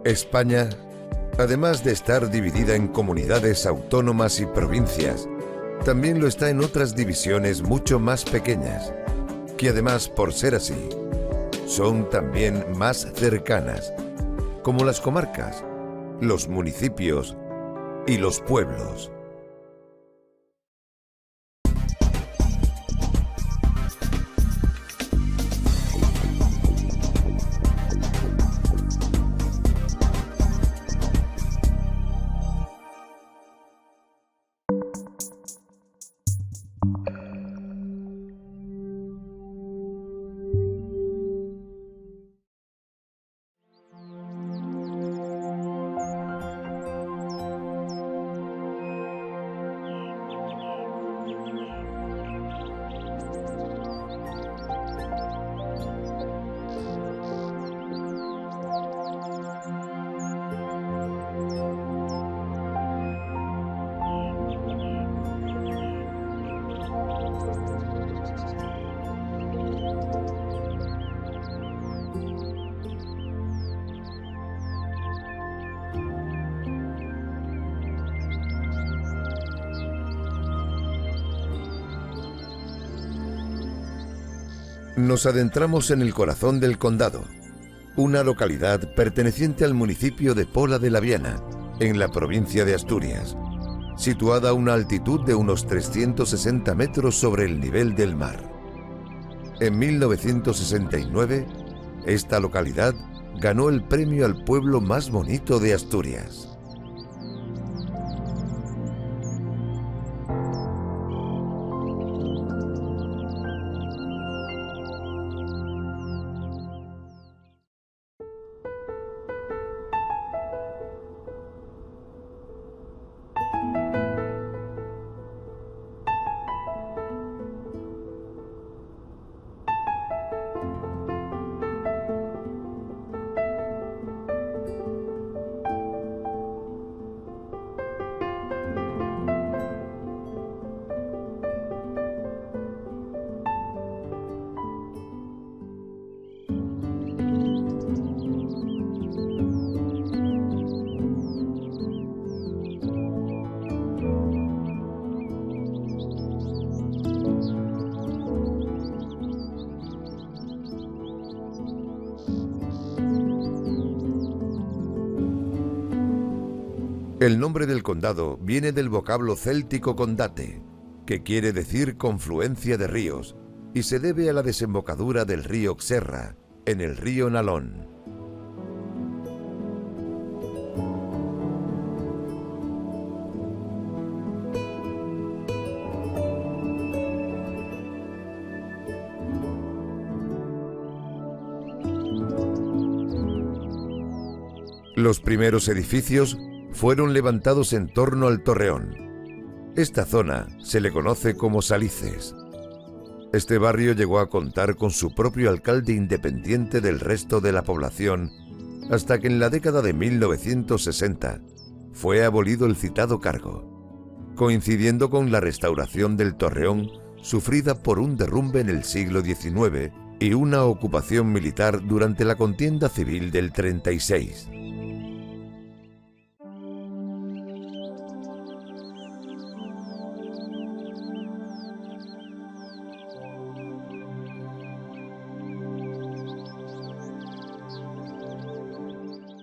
España, además de estar dividida en comunidades autónomas y provincias, también lo está en otras divisiones mucho más pequeñas, que además, por ser así, son también más cercanas, como las comarcas, los municipios y los pueblos. Nos adentramos en el corazón del condado, una localidad perteneciente al municipio de Pola de la Viana, en la provincia de Asturias, situada a una altitud de unos 360 metros sobre el nivel del mar. En 1969, esta localidad ganó el premio al pueblo más bonito de Asturias. El nombre del condado viene del vocablo céltico condate, que quiere decir confluencia de ríos, y se debe a la desembocadura del río Xerra, en el río Nalón. Los primeros edificios fueron levantados en torno al torreón. Esta zona se le conoce como Salices. Este barrio llegó a contar con su propio alcalde independiente del resto de la población, hasta que en la década de 1960 fue abolido el citado cargo, coincidiendo con la restauración del torreón sufrida por un derrumbe en el siglo XIX y una ocupación militar durante la contienda civil del 36.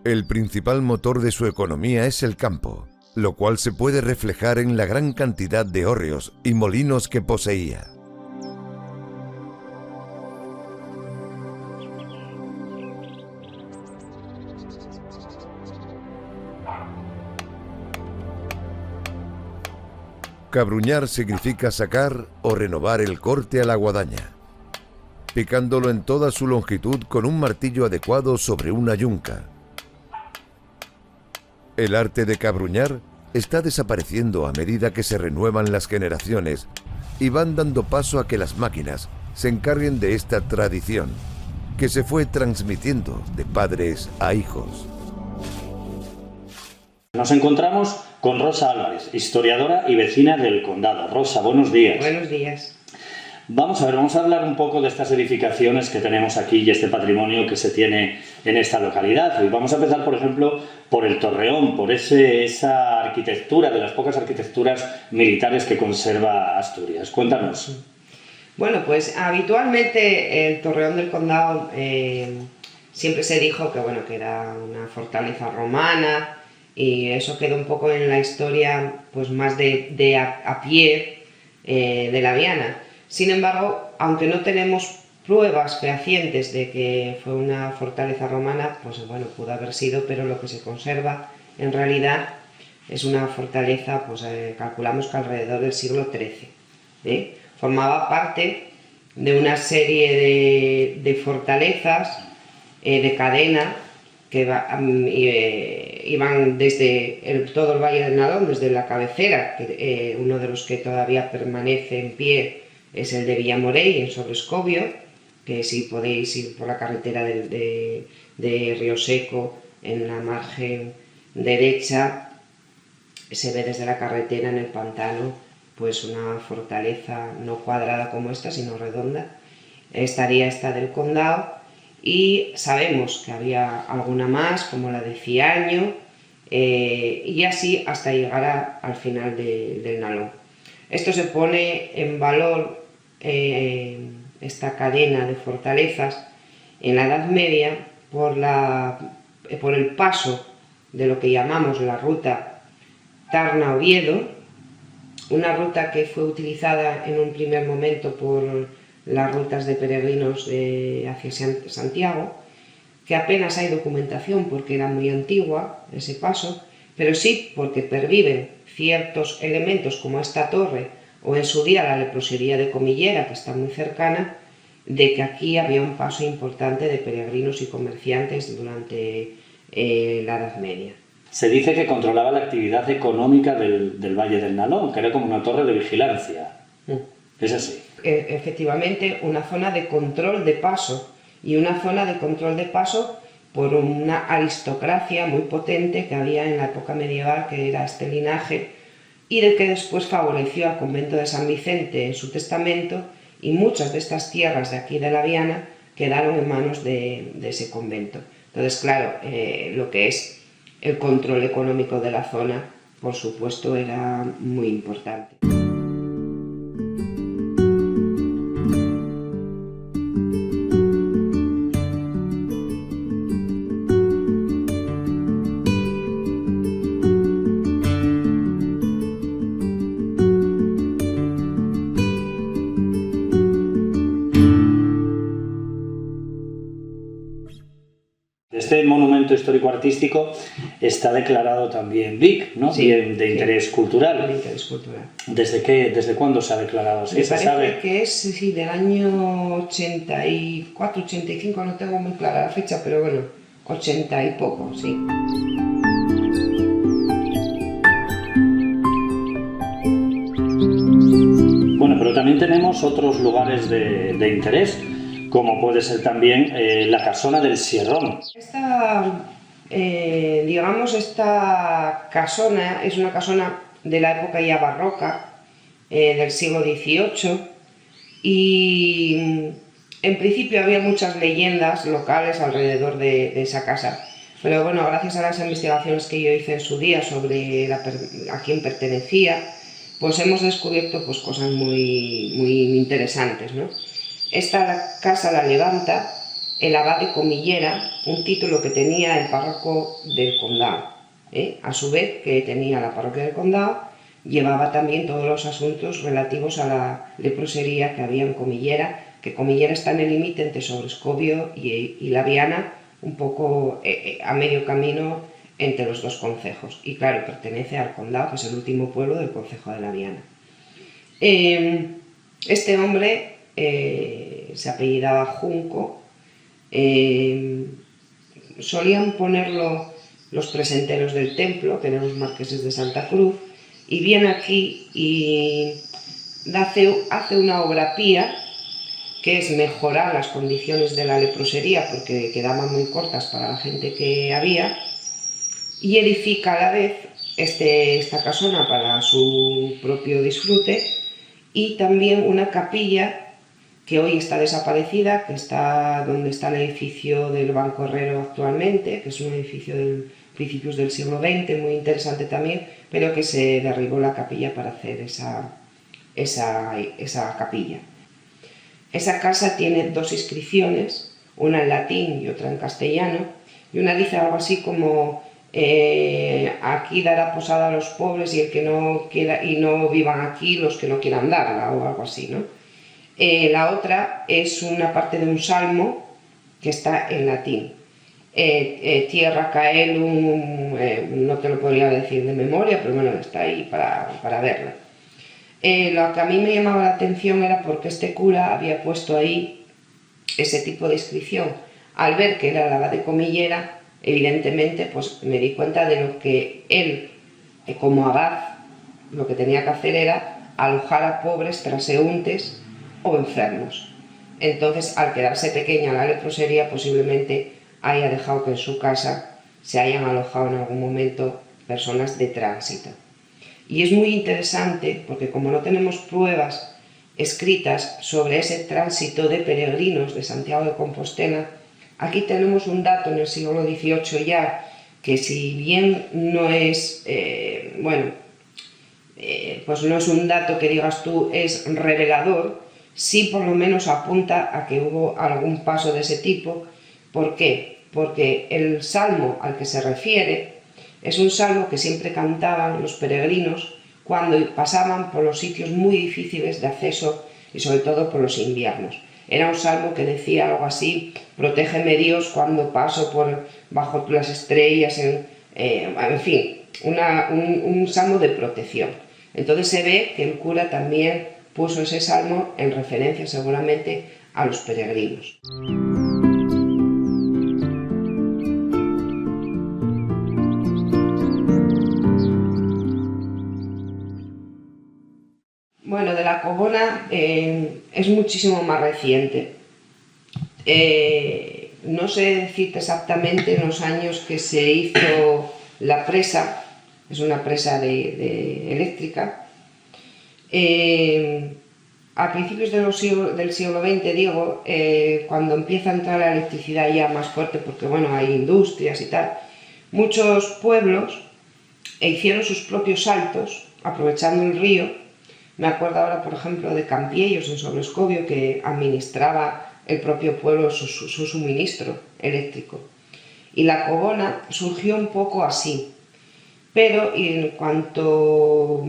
El principal motor de su economía es el campo, lo cual se puede reflejar en la gran cantidad de hórreos y molinos que poseía. Cabruñar significa sacar o renovar el corte a la guadaña, picándolo en toda su longitud con un martillo adecuado sobre una yunca. El arte de cabruñar está desapareciendo a medida que se renuevan las generaciones y van dando paso a que las máquinas se encarguen de esta tradición, que se fue transmitiendo de padres a hijos. Nos encontramos con Rosa Álvarez, historiadora y vecina del condado. Rosa, buenos días. Buenos días. Vamos a ver, vamos a hablar un poco de estas edificaciones que tenemos aquí y este patrimonio que se tiene en esta localidad. Y vamos a empezar, por ejemplo, por el Torreón, por esa arquitectura, de las pocas arquitecturas militares que conserva Asturias. Cuéntanos. Bueno, pues habitualmente el Torreón del Condado siempre se dijo que, bueno, que era una fortaleza romana, y eso quedó un poco en la historia pues más de a pie de la Viana. Sin embargo, aunque no tenemos pruebas fehacientes de que fue una fortaleza romana, pues bueno, pudo haber sido, pero lo que se conserva en realidad es una fortaleza, pues calculamos que alrededor del siglo XIII. Formaba parte de una serie de fortalezas de cadena que iban desde todo el Valle del Nalón, desde la cabecera, que uno de los que todavía permanece en pie es el de Villamorey, en Sobrescobio, que si podéis ir por la carretera de Río Seco, en la margen derecha, se ve desde la carretera en el pantano, pues una fortaleza no cuadrada como esta, sino redonda. Estaría esta del Condado, y sabemos que había alguna más, como la de Ciaño, y así hasta llegar al final del Nalón. Esto se pone en valor, esta cadena de fortalezas, en la Edad Media por el paso de lo que llamamos la ruta Tarna-Oviedo, una ruta que fue utilizada en un primer momento por las rutas de peregrinos hacia Santiago, que apenas hay documentación porque era muy antigua ese paso, pero sí porque perviven ciertos elementos como esta torre o en su día la leprosería de Comillera, que está muy cercana, de que aquí había un paso importante de peregrinos y comerciantes durante la Edad Media. Se dice que controlaba la actividad económica del Valle del Nalón, que era como una torre de vigilancia. ¿Es así? Efectivamente, una zona de control de paso, y una zona de control de paso por una aristocracia muy potente que había en la época medieval, que era este linaje, y del que después favoreció al convento de San Vicente en su testamento, y muchas de estas tierras de aquí de la Viana quedaron en manos de ese convento. Entonces, claro, lo que es el control económico de la zona, por supuesto, era muy importante. Este monumento histórico-artístico está declarado también BIC, ¿no? Sí, Bien de interés cultural. De interés cultural. ¿Desde cuándo se ha declarado así? Me parece que es del año 84, 85, no tengo muy clara la fecha, pero bueno, 80 y poco, sí. Bueno, pero también tenemos otros lugares de interés, como puede ser también la Casona del Sierrón. Esta casona es una casona de la época ya barroca, del siglo XVIII, y en principio había muchas leyendas locales alrededor de esa casa. Pero bueno, gracias a las investigaciones que yo hice en su día sobre a quién pertenecía, pues hemos descubierto pues cosas muy interesantes, ¿no? Esta casa la levanta el abad de Comillera, un título que tenía el párroco del condado. A su vez que tenía la parroquia del condado, llevaba también todos los asuntos relativos a la leprosería que había en Comillera, que Comillera está en el límite entre Sobrescobio y la Viana, un poco a medio camino entre los dos concejos. Y claro, pertenece al condado, que es el último pueblo del concejo de la Viana. Este hombre se apellidaba Junco. Solían ponerlo los presenteros del templo, que eran los marqueses de Santa Cruz, y viene aquí y hace una obra pía, que es mejorar las condiciones de la leprosería, porque quedaban muy cortas para la gente que había, y edifica a la vez esta casona para su propio disfrute, y también una capilla que hoy está desaparecida, que está donde está el edificio del Banco Herrero actualmente, que es un edificio de principios del siglo XX, muy interesante también, pero que se derribó la capilla para hacer esa capilla. Esa casa tiene dos inscripciones, una en latín y otra en castellano, y una dice algo así como aquí dará posada a los pobres y el que no quiera, y no vivan aquí los que no quieran darla, o algo así, ¿no? La otra es una parte de un salmo que está en latín. Tierra caelum, no te lo podría decir de memoria, pero bueno, está ahí para verla. Lo que a mí me llamaba la atención era porque este cura había puesto ahí ese tipo de inscripción. Al ver que era la abad de Comillera, evidentemente pues me di cuenta de lo que él, como abad, lo que tenía que hacer era alojar a pobres transeúntes o enfermos. Entonces, al quedarse pequeña la leprosería, posiblemente haya dejado que en su casa se hayan alojado en algún momento personas de tránsito. Y es muy interesante porque como no tenemos pruebas escritas sobre ese tránsito de peregrinos de Santiago de Compostela, aquí tenemos un dato en el siglo XVIII ya, que si bien no es, pues no es un dato que digas tú es revelador, sí por lo menos apunta a que hubo algún paso de ese tipo. ¿Por qué? Porque el salmo al que se refiere es un salmo que siempre cantaban los peregrinos cuando pasaban por los sitios muy difíciles de acceso y sobre todo por los inviernos. Era un salmo que decía algo así: protégeme Dios cuando paso bajo las estrellas, en fin, un salmo de protección. Entonces se ve que el cura también puso ese salmo en referencia seguramente a los peregrinos. Bueno, de la Cobona es muchísimo más reciente. No sé decirte exactamente en los años que se hizo la presa, es una presa eléctrica. A principios del siglo XX, digo, cuando empieza a entrar la electricidad ya más fuerte, porque bueno, hay industrias y tal, muchos pueblos hicieron sus propios saltos, aprovechando el río. Me acuerdo ahora, por ejemplo, de Campiellos, en Sobrescobio, que administraba el propio pueblo su suministro eléctrico. Y la Cobona surgió un poco así, pero en cuanto...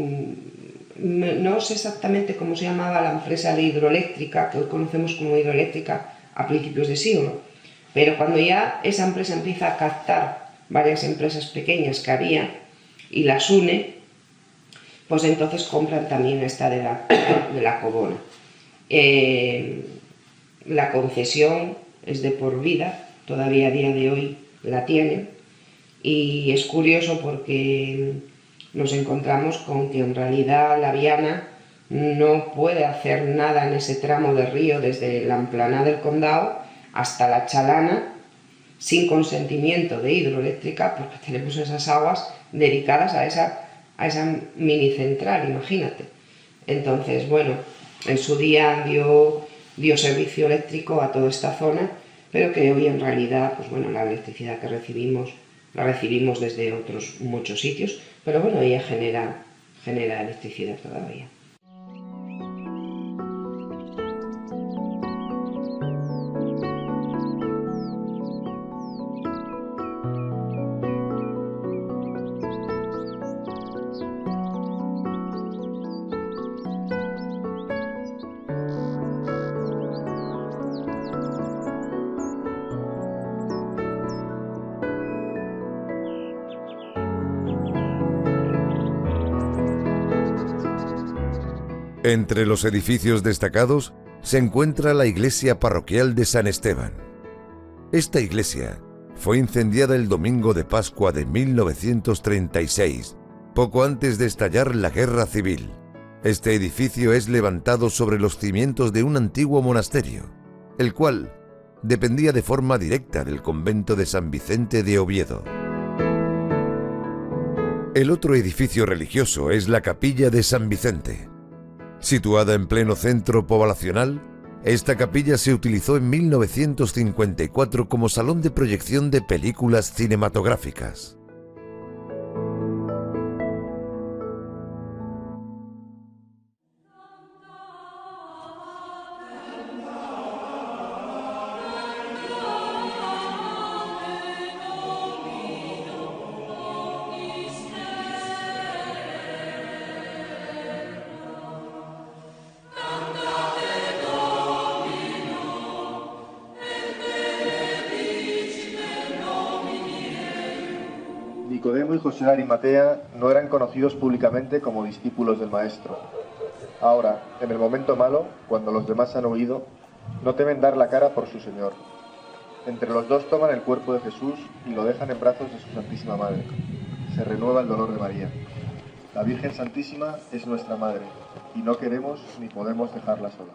No sé exactamente cómo se llamaba la empresa de hidroeléctrica, que hoy conocemos como hidroeléctrica, a principios de siglo, pero cuando ya esa empresa empieza a captar varias empresas pequeñas que había y las une, pues entonces compran también esta de la Cobona. La concesión es de por vida, todavía a día de hoy la tienen, y es curioso porque nos encontramos con que en realidad la Viana no puede hacer nada en ese tramo de río desde la emplanada del Condado hasta la Chalana sin consentimiento de hidroeléctrica, porque tenemos esas aguas dedicadas a esa mini central, imagínate. Entonces, bueno, en su día dio servicio eléctrico a toda esta zona, pero que hoy en realidad, pues bueno, la electricidad que recibimos la recibimos desde otros muchos sitios, pero bueno, ella genera electricidad todavía. Entre los edificios destacados se encuentra la iglesia parroquial de San Esteban. Esta iglesia fue incendiada el domingo de Pascua de 1936, poco antes de estallar la Guerra Civil. Este edificio es levantado sobre los cimientos de un antiguo monasterio, el cual dependía de forma directa del convento de San Vicente de Oviedo. El otro edificio religioso es la capilla de San Vicente. Situada en pleno centro poblacional, Esta capilla se utilizó en 1954 como salón de proyección de películas cinematográficas. Nicodemo y José de Arimatea no eran conocidos públicamente como discípulos del Maestro. Ahora, en el momento malo, cuando los demás han huido, no temen dar la cara por su Señor. Entre los dos toman el cuerpo de Jesús y lo dejan en brazos de su Santísima Madre. Se renueva el dolor de María. La Virgen Santísima es nuestra Madre, y no queremos ni podemos dejarla sola.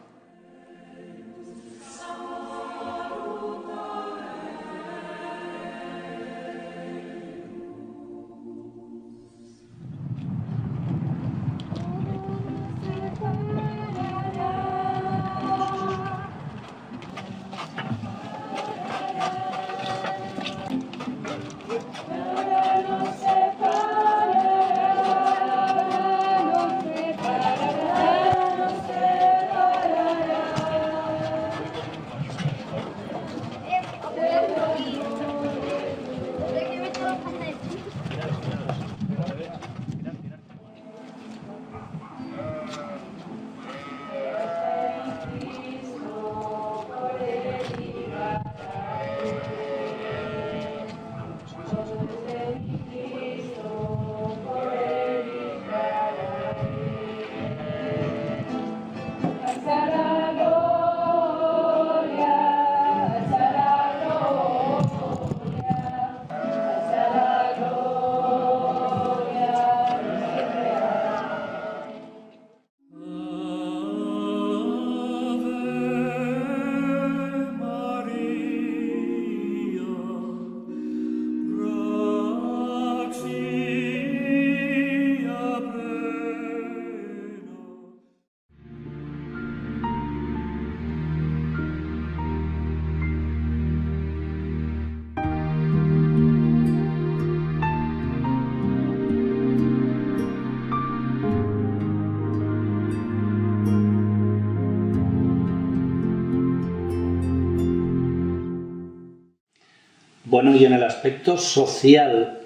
Bueno, y en el aspecto social,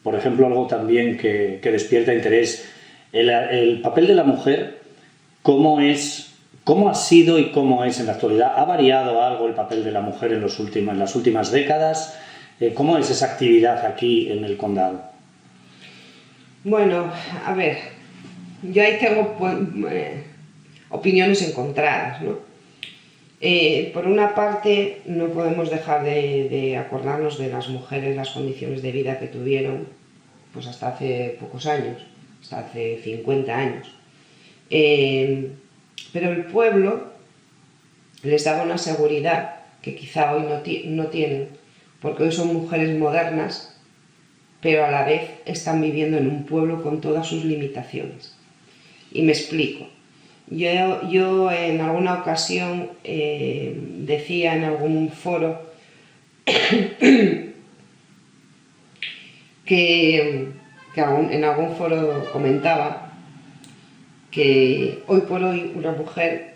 por ejemplo, algo también que despierta interés, el papel de la mujer, ¿cómo ha sido y cómo es en la actualidad? ¿Ha variado algo el papel de la mujer en las últimas décadas? ¿Cómo es esa actividad aquí en el condado? Bueno, a ver, yo ahí tengo opiniones encontradas, ¿no? Por una parte, no podemos dejar de acordarnos de las mujeres, las condiciones de vida que tuvieron pues hasta hace pocos años, hasta hace 50 años. Pero el pueblo les daba una seguridad que quizá hoy no tienen, porque hoy son mujeres modernas, pero a la vez están viviendo en un pueblo con todas sus limitaciones. Y me explico. Yo en alguna ocasión decía en algún foro en algún foro comentaba que hoy por hoy una mujer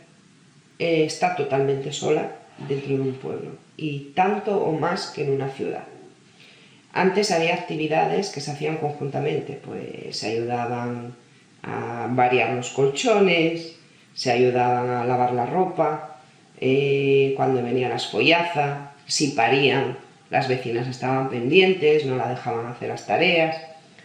está totalmente sola dentro de un pueblo, y tanto o más que en una ciudad. Antes había actividades que se hacían conjuntamente, pues se ayudaban a variar los colchones, se ayudaban a lavar la ropa, cuando venía la espollaza, si parían, las vecinas estaban pendientes, no la dejaban hacer las tareas.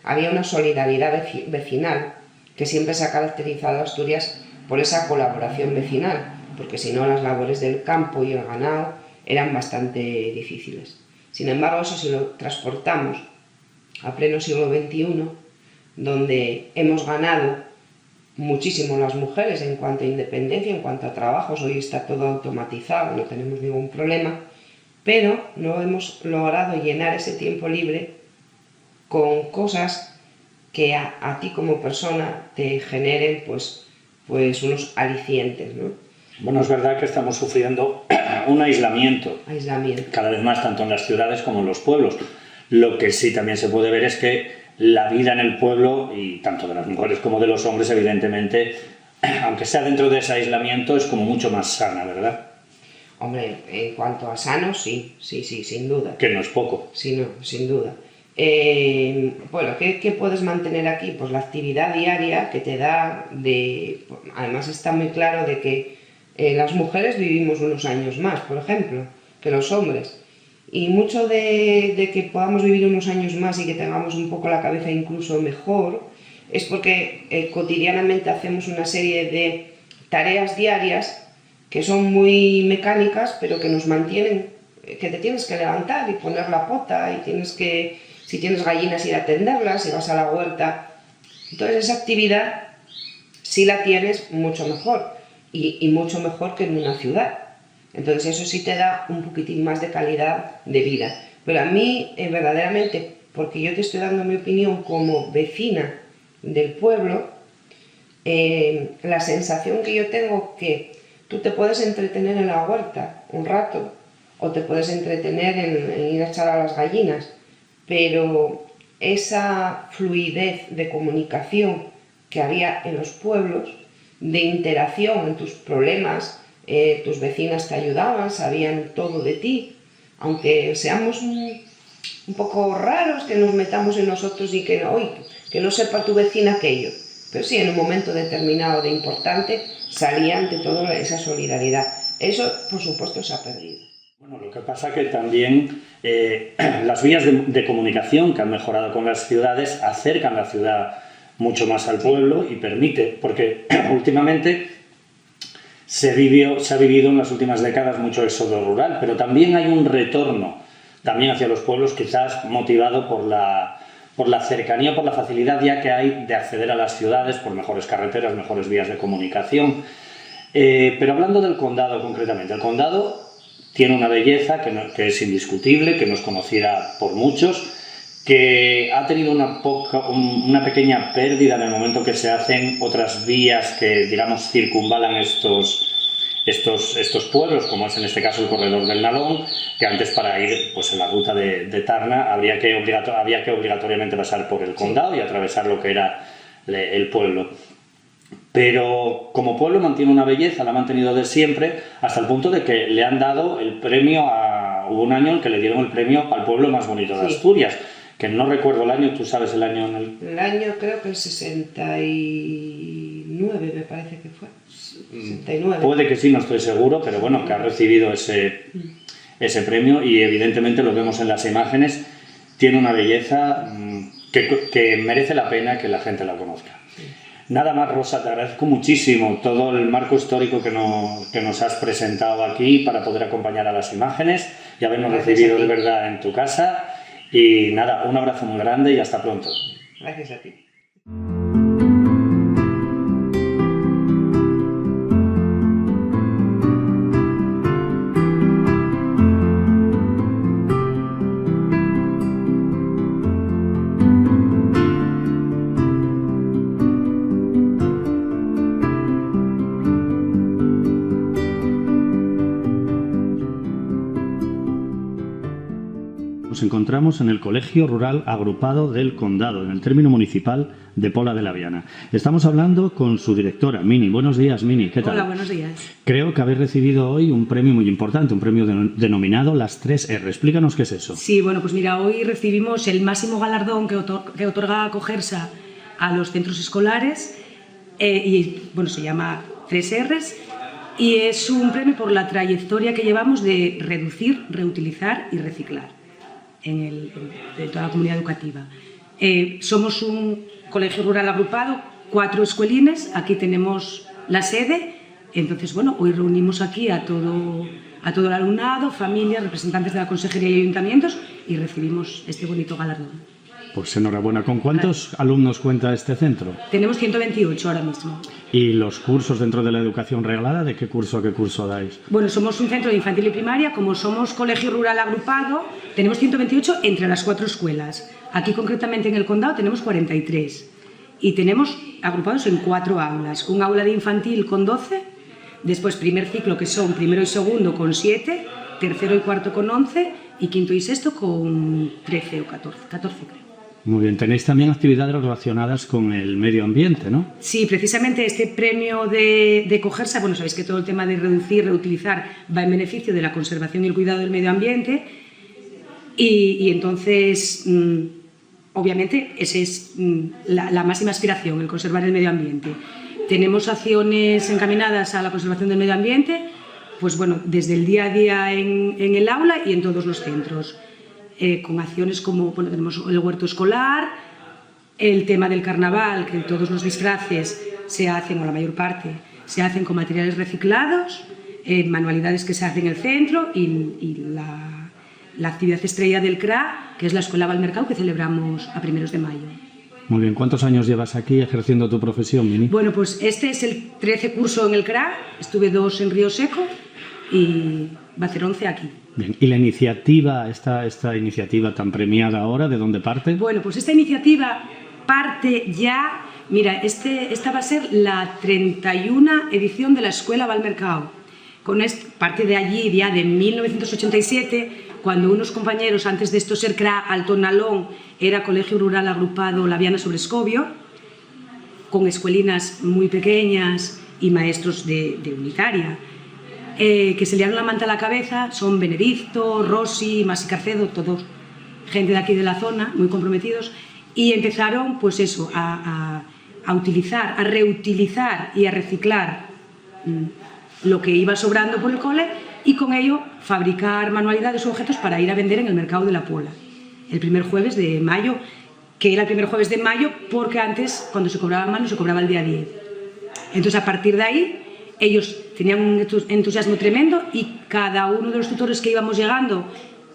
Había una solidaridad vecinal que siempre se ha caracterizado a Asturias por esa colaboración vecinal, porque si no las labores del campo y el ganado eran bastante difíciles. Sin embargo, eso si lo transportamos a pleno siglo XXI, donde hemos ganado muchísimo las mujeres en cuanto a independencia, en cuanto a trabajos, hoy está todo automatizado, no tenemos ningún problema, pero no hemos logrado llenar ese tiempo libre con cosas que a ti como persona te generen pues unos alicientes, ¿no? Bueno, es verdad que estamos sufriendo un aislamiento. Cada vez más, tanto en las ciudades como en los pueblos. Lo que sí también se puede ver es que la vida en el pueblo, y tanto de las mujeres como de los hombres, evidentemente, aunque sea dentro de ese aislamiento, es como mucho más sana, ¿verdad? Hombre, en cuanto a sano, sí, sin duda. Que no es poco. Sí, no, sin duda. Bueno, ¿qué puedes mantener aquí? Pues la actividad diaria que te da Además está muy claro de que las mujeres vivimos unos años más, por ejemplo, que los hombres. Y mucho de que podamos vivir unos años más y que tengamos un poco la cabeza incluso mejor, es porque cotidianamente hacemos una serie de tareas diarias que son muy mecánicas, pero que nos mantienen, que te tienes que levantar y poner la pota, y si tienes gallinas, ir a atenderlas, si vas a la huerta. Entonces esa actividad sí la tienes mucho mejor, y mucho mejor que en una ciudad. Entonces eso sí te da un poquitín más de calidad de vida. Pero a mí, verdaderamente, porque yo te estoy dando mi opinión como vecina del pueblo, la sensación que yo tengo que tú te puedes entretener en la huerta un rato, o te puedes entretener en ir a echar a las gallinas, pero esa fluidez de comunicación que había en los pueblos, de interacción en tus problemas, tus vecinas te ayudaban, sabían todo de ti, aunque seamos un poco raros, que nos metamos en nosotros y que no sepa tu vecina aquello, pero sí, en un momento determinado de importante, salía ante todo esa solidaridad. Eso, por supuesto, se ha perdido. Bueno, lo que pasa que también las vías de comunicación que han mejorado con las ciudades acercan la ciudad mucho más al pueblo y permite, porque últimamente se ha vivido en las últimas décadas mucho éxodo rural, pero también hay un retorno también hacia los pueblos, quizás motivado por la cercanía, por la facilidad ya que hay de acceder a las ciudades, por mejores carreteras, mejores vías de comunicación. Pero hablando del condado concretamente, el condado tiene una belleza que es indiscutible, que no es conocida por muchos, que ha tenido una pequeña pérdida en el momento que se hacen otras vías que, digamos, circunvalan estos pueblos, como es en este caso el corredor del Nalón, que antes para ir pues, en la ruta de Tarna había que obligatoriamente pasar por el condado y atravesar lo que era el pueblo. Pero como pueblo mantiene una belleza, la ha mantenido de siempre, hasta el punto de que le han dado el premio hubo un año en que le dieron el premio al pueblo más bonito de Asturias, que no recuerdo el año, ¿tú sabes el año? El año creo que el 69 me parece que fue. 69. Puede que sí, no estoy seguro, pero bueno, que ha recibido ese premio y evidentemente lo vemos en las imágenes, tiene una belleza que merece la pena que la gente la conozca. Nada más, Rosa, te agradezco muchísimo todo el marco histórico que nos has presentado aquí para poder acompañar a las imágenes y habernos recibido de verdad en tu casa. Y nada, un abrazo muy grande y hasta pronto. Gracias a ti. Nos encontramos en el Colegio Rural Agrupado del Condado, en el término municipal de Pola de la Viana. Estamos hablando con su directora, Mini. Buenos días, Mini. ¿Qué tal? Hola, buenos días. Creo que habéis recibido hoy un premio muy importante, un premio denominado las 3R. Explícanos qué es eso. Sí, bueno, pues mira, hoy recibimos el máximo galardón que otorga Cogersa a los centros escolares y, bueno, se llama 3Rs y es un premio por la trayectoria que llevamos de reducir, reutilizar y reciclar en toda la comunidad educativa. Somos un colegio rural agrupado, 4 escuelines, aquí tenemos la sede, entonces bueno, hoy reunimos aquí a todo el alumnado, familias, representantes de la consejería y ayuntamientos y recibimos este bonito galardón. Pues enhorabuena. ¿Con cuántos alumnos cuenta este centro? Tenemos 128 ahora mismo. ¿Y los cursos dentro de la educación reglada, de qué curso a qué curso dais? Bueno, somos un centro de infantil y primaria, como somos colegio rural agrupado, tenemos 128 entre las 4 escuelas. Aquí concretamente en el condado tenemos 43 y tenemos agrupados en 4 aulas. Un aula de infantil con 12, Después primer ciclo, que son primero y segundo con 7, tercero y cuarto con 11 y quinto y sexto con 13 o 14 creo. Muy bien, tenéis también actividades relacionadas con el medio ambiente, ¿no? Sí, precisamente este premio de Cogersa, bueno, sabéis que todo el tema de reducir, reutilizar va en beneficio de la conservación y el cuidado del medio ambiente y entonces, obviamente, esa es la máxima aspiración, el conservar el medio ambiente. Tenemos acciones encaminadas a la conservación del medio ambiente, pues bueno, desde el día a día en el aula y en todos los centros. Con acciones como, bueno, tenemos el huerto escolar, el tema del carnaval, que todos los disfraces se hacen, o la mayor parte, se hacen con materiales reciclados, manualidades que se hacen en el centro y la actividad estrella del CRA, que es la Escuela Valmercao, que celebramos a 1 de mayo. Muy bien, ¿cuántos años llevas aquí ejerciendo tu profesión, Mini? Bueno, pues este es el 13 curso en el CRA, estuve 2 en Río Seco y va a ser 11 aquí. Bien, ¿y la iniciativa, esta iniciativa tan premiada ahora, de dónde parte? Bueno, pues esta iniciativa parte ya, mira, esta va a ser la 31 edición de la Escuela Valmercao. Parte de allí, ya de 1987, cuando unos compañeros, antes de esto ser CRA, Alto Nalón, era Colegio Rural Agrupado Laviana sobre Escobio, con escuelinas muy pequeñas y maestros de unitaria, que se liaron la manta a la cabeza, son Benedicto, Rossi, Masi Carcedo, todos gente de aquí de la zona, muy comprometidos, y empezaron pues eso, a utilizar, a reutilizar y a reciclar lo que iba sobrando por el cole y con ello fabricar manualidades o objetos para ir a vender en el mercado de la Pola. El primer jueves de mayo, que era el primer jueves de mayo porque antes, cuando se cobraba mano, se cobraba el día 10. Entonces, a partir de ahí, ellos tenían un entusiasmo tremendo y cada uno de los tutores que íbamos llegando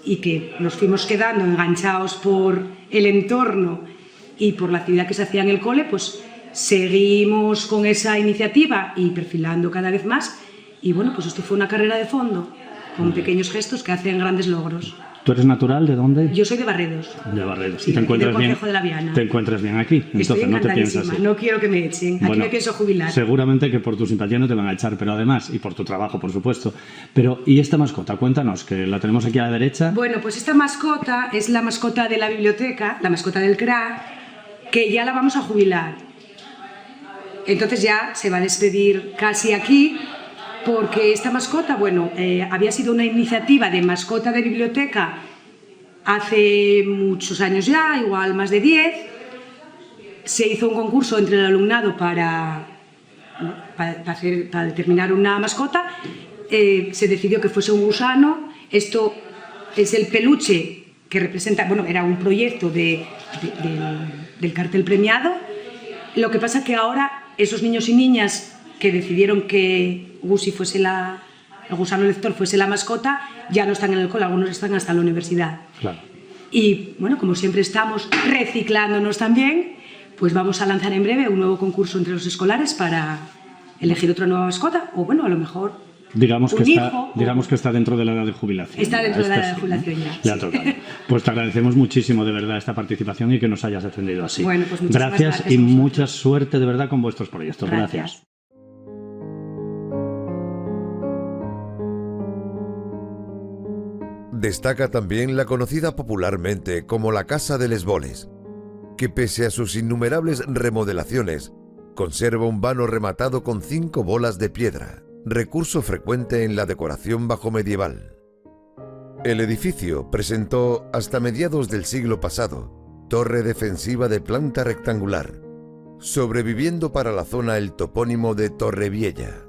y que nos fuimos quedando enganchados por el entorno y por la actividad que se hacía en el cole, pues seguimos con esa iniciativa y perfilando cada vez más. Y bueno, pues esto fue una carrera de fondo, con pequeños gestos que hacen grandes logros. ¿Tú eres natural? ¿De dónde? Yo soy de Barredos. De Barredos. Sí, ¿Y te encuentras del bien? Concejo de la Viana. ¿Te encuentras bien aquí? Entonces, estoy encantadísima, no te piensas ir. No quiero que me echen. Aquí Bueno, me pienso jubilar. Seguramente que por tu simpatía no te van a echar, pero además, y por tu trabajo, por supuesto. Pero, ¿y esta mascota? Cuéntanos, que la tenemos aquí a la derecha. Bueno, pues esta mascota es la mascota de la biblioteca, la mascota del CRA, que ya la vamos a jubilar. Entonces ya se va a despedir casi aquí, porque esta mascota, bueno, había sido una iniciativa de mascota de biblioteca hace muchos años ya, igual más de 10. Se hizo un concurso entre el alumnado para determinar una mascota. Se decidió que fuese un gusano. Esto es el peluche que representa, bueno, era un proyecto del cartel premiado. Lo que pasa que ahora esos niños y niñas que decidieron que Gusi fuese el gusano lector fuese la mascota, ya no están en el cole, algunos están hasta la universidad. Claro. Y bueno, como siempre estamos reciclándonos también, pues vamos a lanzar en breve un nuevo concurso entre los escolares para elegir otra nueva mascota, o bueno, a lo mejor digamos un hijo. Digamos que está dentro de la edad de jubilación. Está dentro de la edad de jubilación ya. Ya sí. toca. Pues te agradecemos muchísimo de verdad esta participación y que nos hayas atendido así. Bueno, pues muchísimas gracias y a vosotros. mucha suerte de verdad con vuestros proyectos. Gracias. Destaca también la conocida popularmente como la Casa de les Boles, que pese a sus innumerables remodelaciones, conserva un vano rematado con 5 bolas de piedra, recurso frecuente en la decoración bajomedieval. El edificio presentó, hasta mediados del siglo pasado, torre defensiva de planta rectangular, sobreviviendo para la zona el topónimo de Torreviella.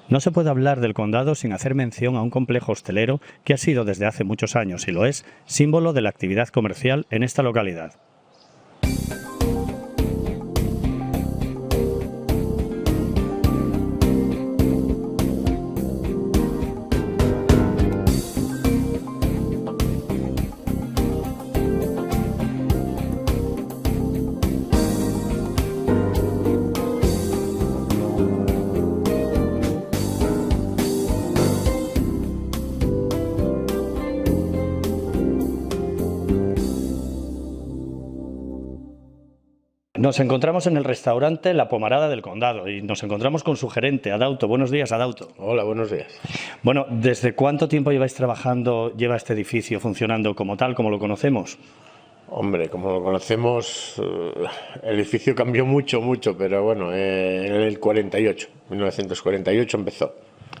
No se puede hablar del condado sin hacer mención a un complejo hostelero que ha sido desde hace muchos años, y lo es, símbolo de la actividad comercial en esta localidad. Nos encontramos en el restaurante La Pomarada del Condado y nos encontramos con su gerente, Adauto. Buenos días, Adauto. Hola, buenos días. Bueno, ¿desde cuánto tiempo lleva este edificio funcionando como tal, como lo conocemos? Hombre, como lo conocemos, el edificio cambió mucho, pero bueno, en el 1948 empezó.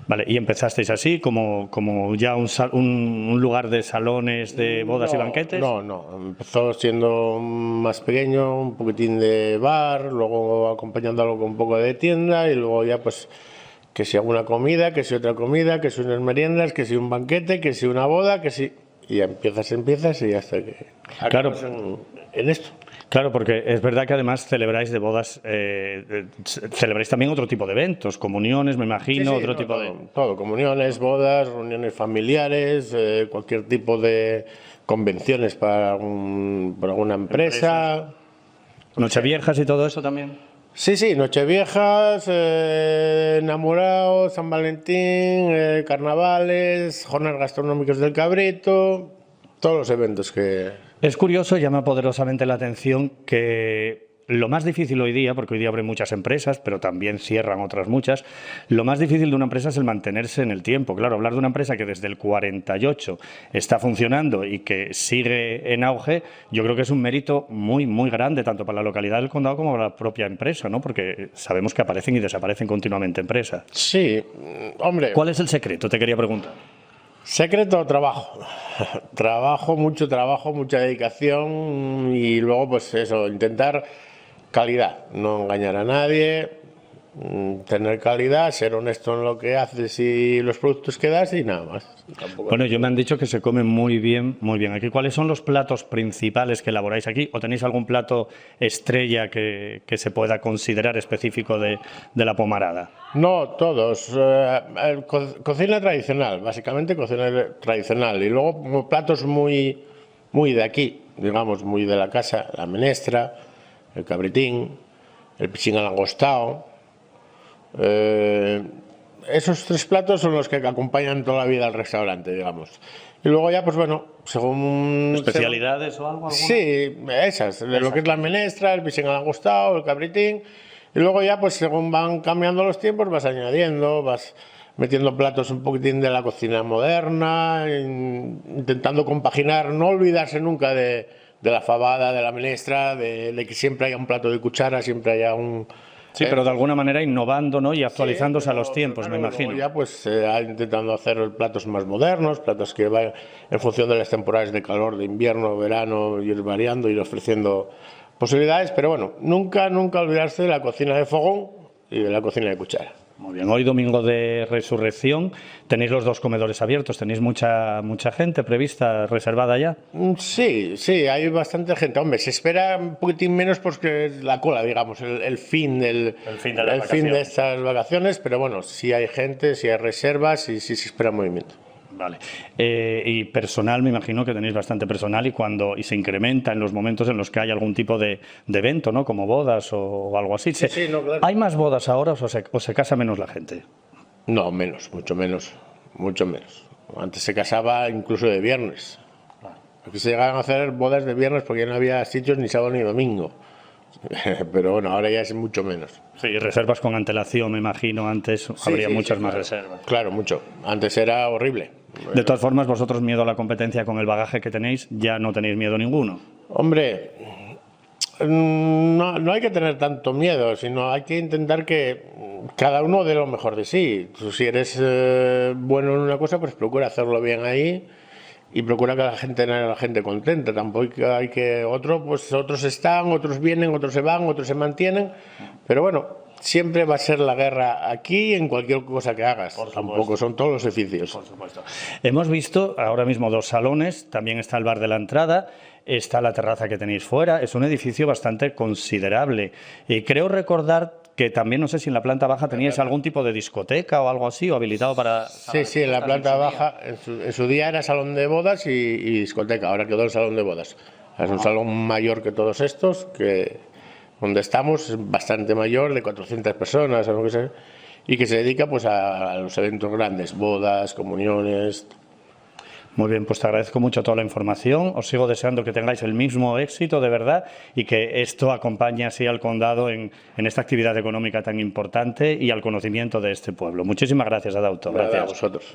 Vale, ¿y empezasteis así, como ya un lugar de salones de bodas y banquetes? No, empezó siendo más pequeño, un poquitín de bar, luego acompañándolo con un poco de tienda y luego ya pues que si alguna comida, que si otra comida, que si unas meriendas, que si un banquete, que si una boda, que si... Y ya empiezas y hasta que claro, en esto. Claro, porque es verdad que además celebráis de bodas, celebráis también otro tipo de eventos, comuniones, me imagino, Sí, otro tipo de... Todo, comuniones, bodas, reuniones familiares, cualquier tipo de convenciones para alguna empresa. Nocheviejas y todo eso también. Sí, Nocheviejas, enamorados, San Valentín, carnavales, jornadas gastronómicas del Cabrito, todos los eventos que... Es curioso, llama poderosamente la atención que lo más difícil hoy día, porque hoy día abren muchas empresas, pero también cierran otras muchas, lo más difícil de una empresa es el mantenerse en el tiempo. Claro, hablar de una empresa que desde el 48 está funcionando y que sigue en auge, yo creo que es un mérito muy, muy grande, tanto para la localidad del Condado como para la propia empresa, ¿no? Porque sabemos que aparecen y desaparecen continuamente empresas. Sí, hombre... ¿Cuál es el secreto? Te quería preguntar. Secreto, trabajo, mucha dedicación y luego pues eso, intentar calidad, no engañar a nadie, tener calidad, ser honesto en lo que haces y los productos que das y nada más. Bueno, yo me han dicho que se come muy bien aquí. ¿Cuáles son los platos principales que elaboráis aquí? ¿O tenéis algún plato estrella que se pueda considerar específico de La Pomarada? No, todos. Cocina tradicional, básicamente cocina tradicional. Y luego como platos muy de aquí, digamos, muy de la casa, la menestra, el cabritín, el pichín al langostao. Esos tres platos son los que acompañan toda la vida al restaurante, digamos. Y luego ya, pues bueno, según... ¿Especialidades o algo? ¿Alguna? Sí, esas, lo que es la menestra, el pichín al langostao, el cabritín. Y luego ya, pues según van cambiando los tiempos, vas añadiendo, vas metiendo platos un poquitín de la cocina moderna, intentando compaginar, no olvidarse nunca de la fabada, de la menestra, de que siempre haya un plato de cuchara, siempre haya un... Sí, pero de alguna manera innovando, ¿no? Y actualizándose a los tiempos, me imagino. Ya pues intentando hacer platos más modernos, platos que vayan en función de las temporadas de calor, de invierno, verano, ir variando, ir ofreciendo posibilidades, pero bueno, nunca olvidarse de la cocina de fogón y de la cocina de cuchara. Muy bien, hoy domingo de Resurrección, tenéis los dos comedores abiertos, tenéis mucha gente prevista, reservada ya. Sí, hay bastante gente. Hombre, se espera un poquitín menos porque es la cola, digamos, el fin de estas vacaciones, pero bueno, sí hay gente, sí hay reservas y sí se espera movimiento. Vale. Y personal, me imagino que tenéis bastante personal y se incrementa en los momentos en los que hay algún tipo de evento, ¿no? Como bodas o algo así. Sí, no, claro. ¿Hay más bodas ahora o se casa menos la gente? No, mucho menos. Antes se casaba incluso de viernes. Aquí se llegaban a hacer bodas de viernes porque ya no había sitios ni sábado ni domingo. Pero bueno, ahora ya es mucho menos. Sí, reservas con antelación, me imagino. Antes habría muchas más reservas. Claro, mucho. Antes era horrible. De todas formas, vosotros miedo a la competencia con el bagaje que tenéis, ya no tenéis miedo ninguno. Hombre, no hay que tener tanto miedo, sino hay que intentar que cada uno dé lo mejor de sí. Tú, si eres bueno en una cosa, pues procura hacerlo bien ahí y procura que la gente contenta. Tampoco hay que otros están, otros vienen, otros se van, otros se mantienen, pero bueno, siempre va a ser la guerra aquí en cualquier cosa que hagas. Tampoco son todos los edificios. Por supuesto. Hemos visto ahora mismo dos salones, también está el bar de la entrada, está la terraza que tenéis fuera, es un edificio bastante considerable. Y creo recordar que también, no sé si en la planta baja teníais algún tipo de discoteca o algo así, o habilitado para... Sí, en la planta baja, en su día era salón de bodas y discoteca, ahora quedó el salón de bodas. Es un salón mayor que todos estos, donde estamos es bastante mayor, de 400 personas o lo que sea, y que se dedica pues a los eventos grandes, bodas, comuniones. Muy bien, pues te agradezco mucho toda la información. Os sigo deseando que tengáis el mismo éxito, de verdad, y que esto acompañe así al condado en esta actividad económica tan importante y al conocimiento de este pueblo. Muchísimas gracias, Adauto. Gracias a vosotros.